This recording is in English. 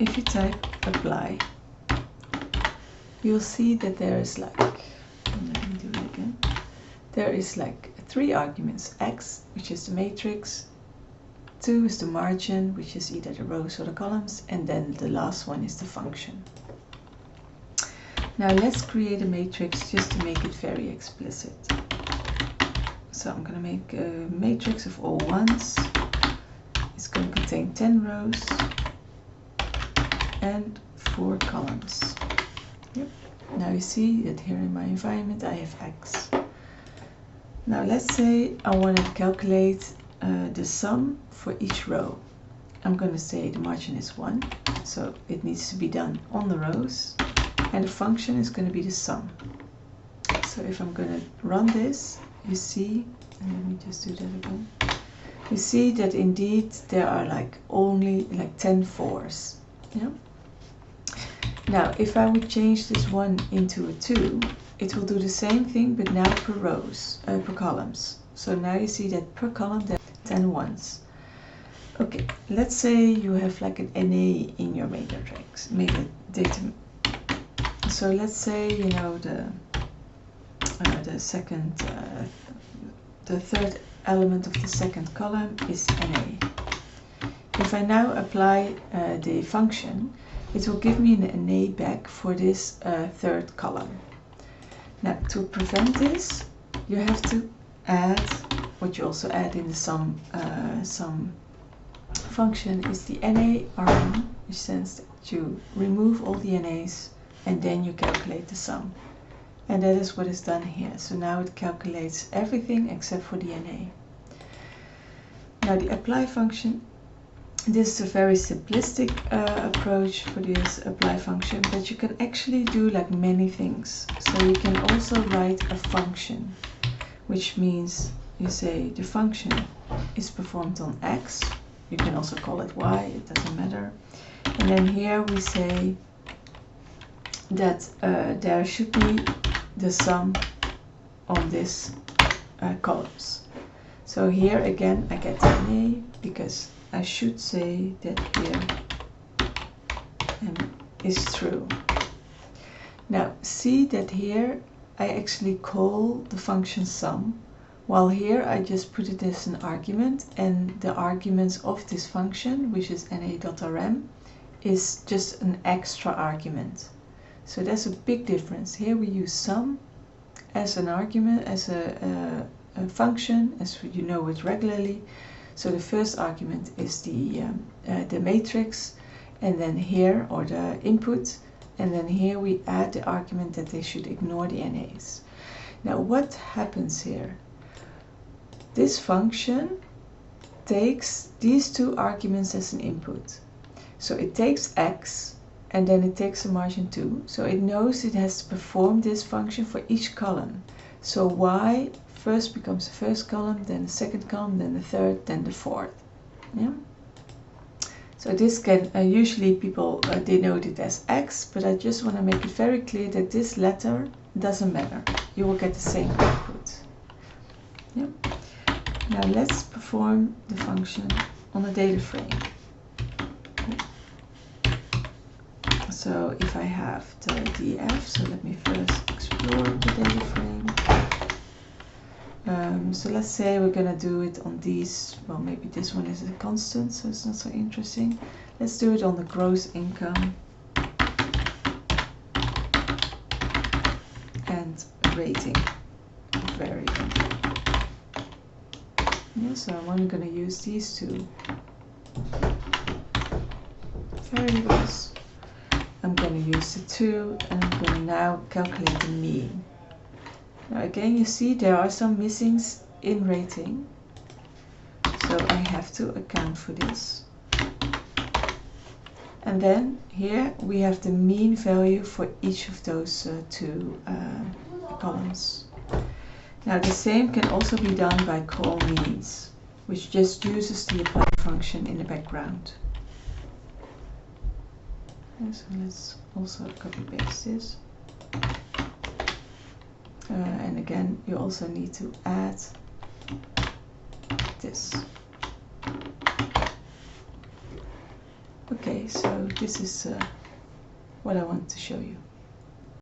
if you type apply, you'll see that there is like, let me do it again. There is like 3 arguments: x, which is the matrix, 2 is the margin, which is either the rows or the columns, and then the last one is the function. Now let's create a matrix just to make it very explicit. So I'm going to make a matrix of all ones. It's going to contain 10 rows and 4 columns. Yep. Now you see that here in my environment I have x. Now let's say I want to calculate the sum for each row. I'm going to say the margin is 1, so it needs to be done on the rows, and the function is going to be the sum. So if I'm going to run this, you see, and let me just do that again. You see that indeed there are like only like 10 fours. Yeah. Now if I would change this 1 into a 2, it will do the same thing, but now per rows, per columns. So now you see that per column there are 10 ones. Okay, let's say you have like an NA in your matrix, data. So let's say, you know, the second, the third element of the second column is NA. If I now apply the function, it will give me an NA back for this third column. Now to prevent this, you have to add what you also add in the sum function is the NA rm, which says that you remove all the NAs and then you calculate the sum. And that is what is done here. So now it calculates everything except for the NA. Now the apply function, this is a very simplistic approach for this apply function, but you can actually do like many things. So you can also write a function, which means you say the function is performed on x. You can also call it y, it doesn't matter. And then here we say that there should be the sum on this columns. So here again I get NA because I should say that here is true. Now see that here I actually call the function sum, while here I just put it as an argument, and the arguments of this function, which is na.rm, is just an extra argument. So there's a big difference. Here we use sum as an argument, as a function, as you know it regularly. So the first argument is the matrix, and then here, or the input, and then here we add the argument that they should ignore the NAs. Now what happens here? This function takes these 2 arguments as an input. So it takes x, and then it takes a margin 2. So it knows it has to perform this function for each column. So y first becomes the first column, then the second column, then the third, then the fourth. Yeah. So this can usually people denote it as x, but I just want to make it very clear that this letter doesn't matter. You will get the same output. Yeah. Now let's perform the function on a data frame. So if I have the df, so let me first explore the data frame. So let's say we're going to do it on these, well maybe this one is a constant, so it's not so interesting. Let's do it on the gross income and rating variable. Yeah, so I'm only going to use these 2 variables. I'm going to use the 2, and I'm going to now calculate the mean. Now again, you see there are some missings in rating, so I have to account for this. And then here we have the mean value for each of those 2 columns. Now the same can also be done by rowMeans, which just uses the apply function in the background. And so let's also copy paste this. And again, you also need to add this. Okay, so this is what I want to show you.